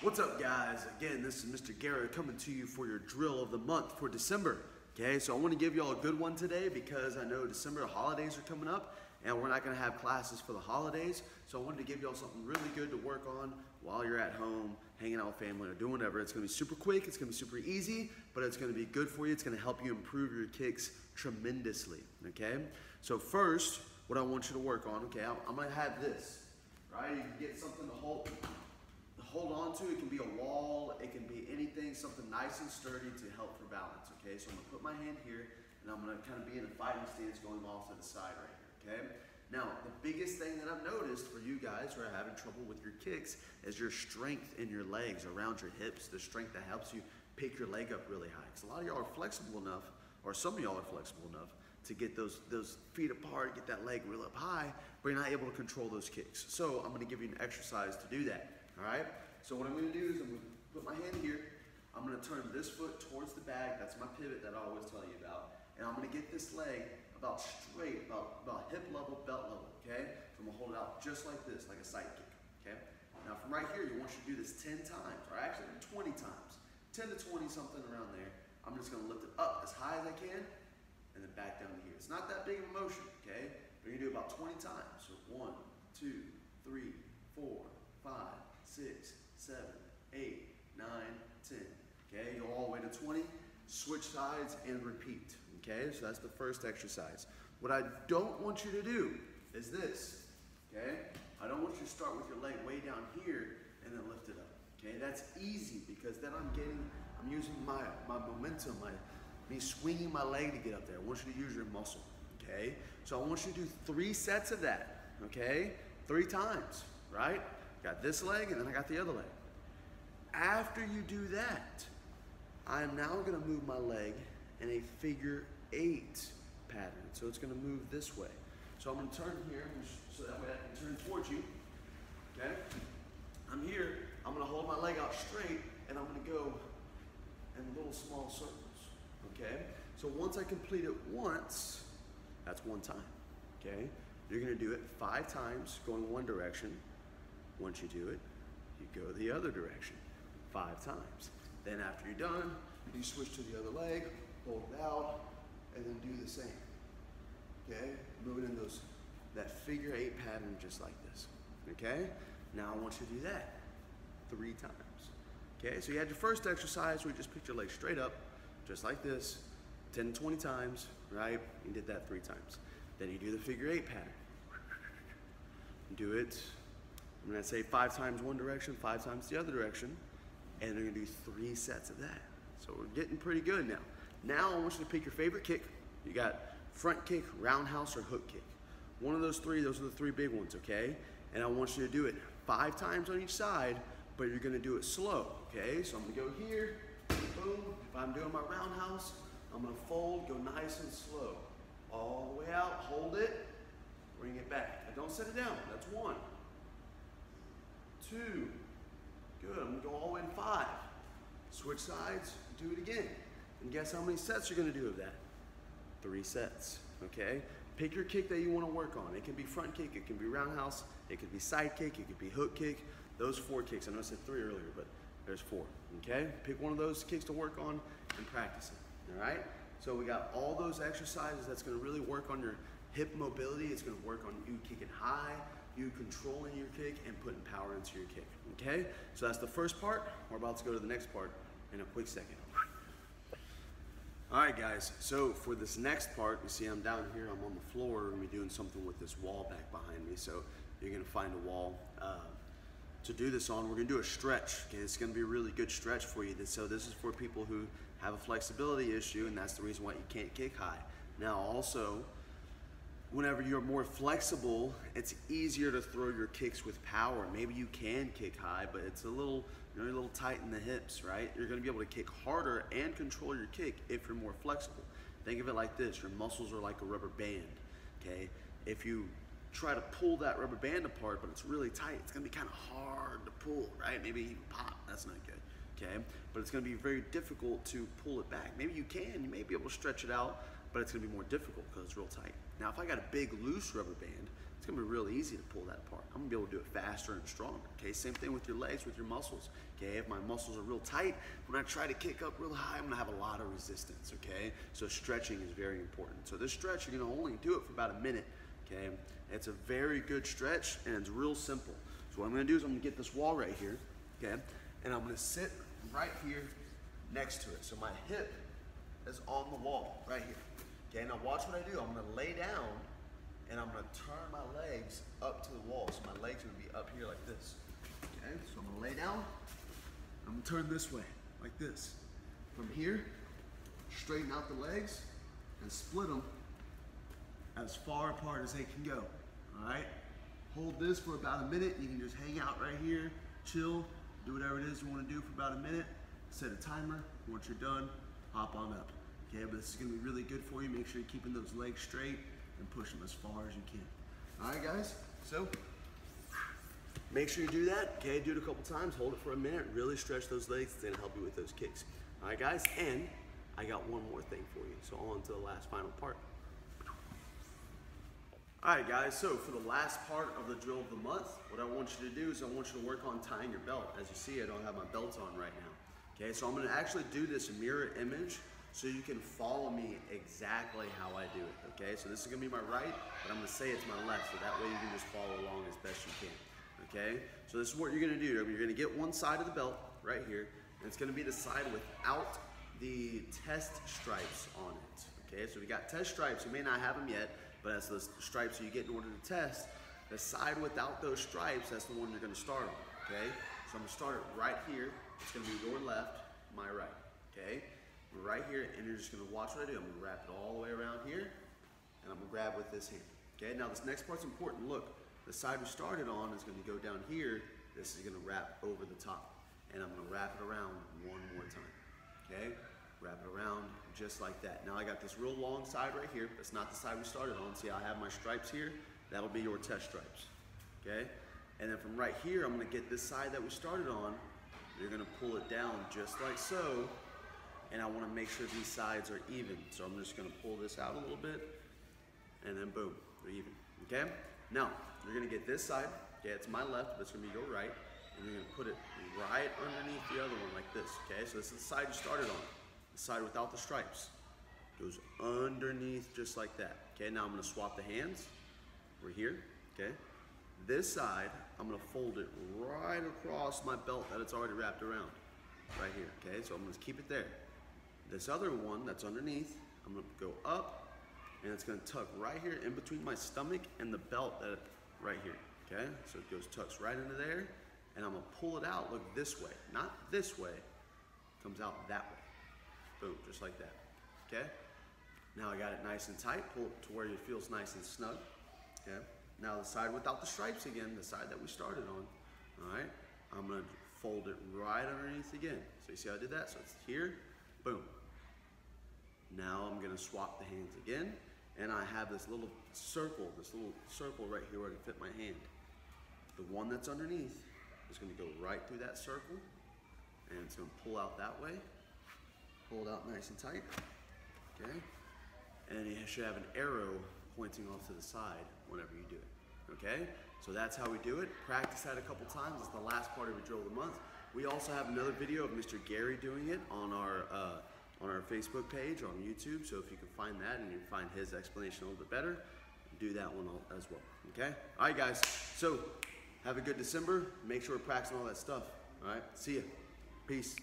What's up, guys? Again, this is Mr. Garrett coming to you for your drill of the month for December. Okay, so I want to give y'all a good one today because I know December holidays are coming up and we're not going to have classes for the holidays. So I wanted to give y'all something really good to work on while you're at home, hanging out with family or doing whatever. It's going to be super quick, it's going to be super easy, but it's going to be good for you. It's going to help you improve your kicks tremendously. Okay, so first, what I want you to work on, okay, I'm going to have this, right? You can get something to hold on to. It can be a wall, it can be anything, something nice and sturdy to help for balance, okay? So I'm gonna put my hand here and I'm gonna kind of be in a fighting stance going off to the side right here, okay? Now, the biggest thing that I've noticed for you guys who are having trouble with your kicks is your strength in your legs, around your hips, the strength that helps you pick your leg up really high. Because a lot of y'all are flexible enough, or some of y'all are flexible enough to get those feet apart, get that leg real up high, but you're not able to control those kicks. So I'm gonna give you an exercise to do that, all right? So what I'm going to do is I'm going to put my hand here. I'm going to turn this foot towards the bag. That's my pivot that I always tell you about. And I'm going to get this leg about straight, about hip level, belt level, okay? So I'm going to hold it out just like this, like a side kick, okay? Now from right here, you want you to do this 10 times, or actually 20 times. 10 to 20, something around there. I'm just going to lift it up as high as I can, and then back down to here. It's not that big of a motion, okay? But you're going to do about 20 times. So 1, 2, 3, 4, 5, 6, 7, 8, 9, 10. Okay, go all the way to 20, switch sides and repeat. Okay, so that's the first exercise. What I don't want you to do is this. Okay, I don't want you to start with your leg way down here and then lift it up. Okay, that's easy because then I'm using my momentum, me swinging my leg to get up there. I want you to use your muscle. Okay, so I want you to do 3 sets of that. Okay, 3 times, right? Got this leg and then I got the other leg. After you do that, I am now going to move my leg in a figure 8 pattern. So it's going to move this way. So I'm going to turn here so that way I can turn towards you. Okay? I'm here. I'm going to hold my leg out straight and I'm going to go in little small circles. Okay? So once I complete it once, that's 1 time. Okay? You're going to do it 5 times going one direction. Once you do it, you go the other direction 5 times. Then after you're done, you switch to the other leg, hold it out, and then do the same. Okay? Moving in that figure 8 pattern just like this. Okay? Now I want you to do that 3 times. Okay? So you had your first exercise where you just picked your leg straight up, just like this, 10 to 20 times, right? You did that 3 times. Then you do the figure 8 pattern. Do it, I'm going to say 5 times one direction, 5 times the other direction, and they're going to do 3 sets of that. So we're getting pretty good now. Now I want you to pick your favorite kick. You got front kick, roundhouse, or hook kick. One of those 3, those are the 3 big ones, okay? And I want you to do it 5 times on each side, but you're going to do it slow, okay? So I'm going to go here, boom. If I'm doing my roundhouse, I'm going to fold, go nice and slow. All the way out, hold it, bring it back. Now don't set it down, that's 1. 2, good, I'm gonna go all the way to 5. Switch sides, do it again. And guess how many sets you're gonna do of that? 3 sets, okay? Pick your kick that you wanna work on. It can be front kick, it can be roundhouse, it could be side kick, it could be hook kick. Those 4 kicks, I know I said 3 earlier, but there's 4, okay? Pick one of those kicks to work on and practice it, all right? So we got all those exercises that's gonna really work on your hip mobility. It's gonna work on you kicking high, you controlling your kick and putting power into your kick, okay? So that's the first part. We're about to go to the next part in a quick second. All right, guys, so for this next part, you see I'm down here, I'm on the floor, we're gonna be doing something with this wall back behind me, so you're gonna find a wall to do this on. We're gonna do a stretch, okay? It's gonna be a really good stretch for you. So this is for people who have a flexibility issue, and that's the reason why you can't kick high. Now also, whenever you're more flexible, it's easier to throw your kicks with power. Maybe you can kick high, but it's you're a little tight in the hips, right? You're gonna be able to kick harder and control your kick if you're more flexible. Think of it like this, your muscles are like a rubber band, okay? If you try to pull that rubber band apart, but it's really tight, it's gonna be kind of hard to pull, right? Maybe even pop, that's not good, okay? But it's gonna be very difficult to pull it back. Maybe you can, you may be able to stretch it out, but it's gonna be more difficult because it's real tight. Now, if I got a big loose rubber band, it's gonna be real easy to pull that apart. I'm gonna be able to do it faster and stronger, okay? Same thing with your legs, with your muscles, okay? If my muscles are real tight, when I try to kick up real high, I'm gonna have a lot of resistance, okay? So stretching is very important. So this stretch, you're gonna only do it for about a minute, okay? It's a very good stretch, and it's real simple. So what I'm gonna do is I'm gonna get this wall right here, okay? And I'm gonna sit right here next to it. So my hip is on the wall, right here. Okay, now watch what I do. I'm gonna lay down, and I'm gonna turn my legs up to the wall. So my legs are gonna be up here like this. Okay, so I'm gonna lay down, I'm gonna turn this way, like this. From here, straighten out the legs, and split them as far apart as they can go, all right? Hold this for about a minute. You can just hang out right here, chill, do whatever it is you wanna do for about a minute. Set a timer. Once you're done, hop on up. Okay, but this is gonna be really good for you. Make sure you're keeping those legs straight and push them as far as you can. All right, guys, so make sure you do that, okay? Do it a couple times, hold it for a minute, really stretch those legs. It's gonna help you with those kicks. All right, guys, and I got one more thing for you. So on to the last final part. All right, guys, so for the last part of the drill of the month, what I want you to do is I want you to work on tying your belt. As you see, I don't have my belt on right now. Okay, so I'm gonna actually do this mirror image so you can follow me exactly how I do it, okay? So this is gonna be my right, but I'm gonna say it's my left, so that way you can just follow along as best you can, okay? So this is what you're gonna do. You're gonna get one side of the belt right here, and it's gonna be the side without the test stripes on it, okay? So we got test stripes, you may not have them yet, but that's the stripes that you get in order to test. The side without those stripes, that's the one you're gonna start on, okay? So I'm gonna start it right here. It's gonna be your left, my right, okay? Right here, and you're just gonna watch what I do. I'm gonna wrap it all the way around here, and I'm gonna grab with this hand, okay? Now this next part's important. Look, the side we started on is gonna go down here. This is gonna wrap over the top, and I'm gonna wrap it around one more time, okay? Wrap it around just like that. Now I got this real long side right here. That's not the side we started on. See, I have my stripes here. That'll be your test stripes, okay? And then from right here, I'm gonna get this side that we started on. You're gonna pull it down just like so, and I wanna make sure these sides are even. So I'm just gonna pull this out a little bit, and then boom, they're even, okay? Now, you're gonna get this side, okay, it's my left, but it's gonna be your right, and you're gonna put it right underneath the other one like this, okay? So this is the side you started on, the side without the stripes. Goes underneath just like that, okay? Now I'm gonna swap the hands. We're here, okay? This side, I'm gonna fold it right across my belt that it's already wrapped around, right here, okay? So I'm gonna keep it there. This other one that's underneath, I'm gonna go up, and it's gonna tuck right here in between my stomach and the belt that right here, okay? So it tucks right into there, and I'm gonna pull it out, look this way, not this way, comes out that way. Boom, just like that, okay? Now I got it nice and tight, pull it to where it feels nice and snug, okay? Now the side without the stripes again, the side that we started on, all right? I'm gonna fold it right underneath again. So you see how I did that? So it's here, boom. Now I'm gonna swap the hands again, and I have this little circle right here where I can fit my hand. The one that's underneath is gonna go right through that circle, and it's gonna pull out that way. Pull it out nice and tight, okay? And you should have an arrow pointing off to the side whenever you do it, okay? So that's how we do it. Practice that a couple times. It's the last part of your drill of the month. We also have another video of Mr. Gary doing it on our Facebook page on YouTube. So if you can find that and you find his explanation a little bit better, do that one as well, okay? All right, guys, so have a good December. Make sure we're practicing all that stuff, all right? See ya. Peace.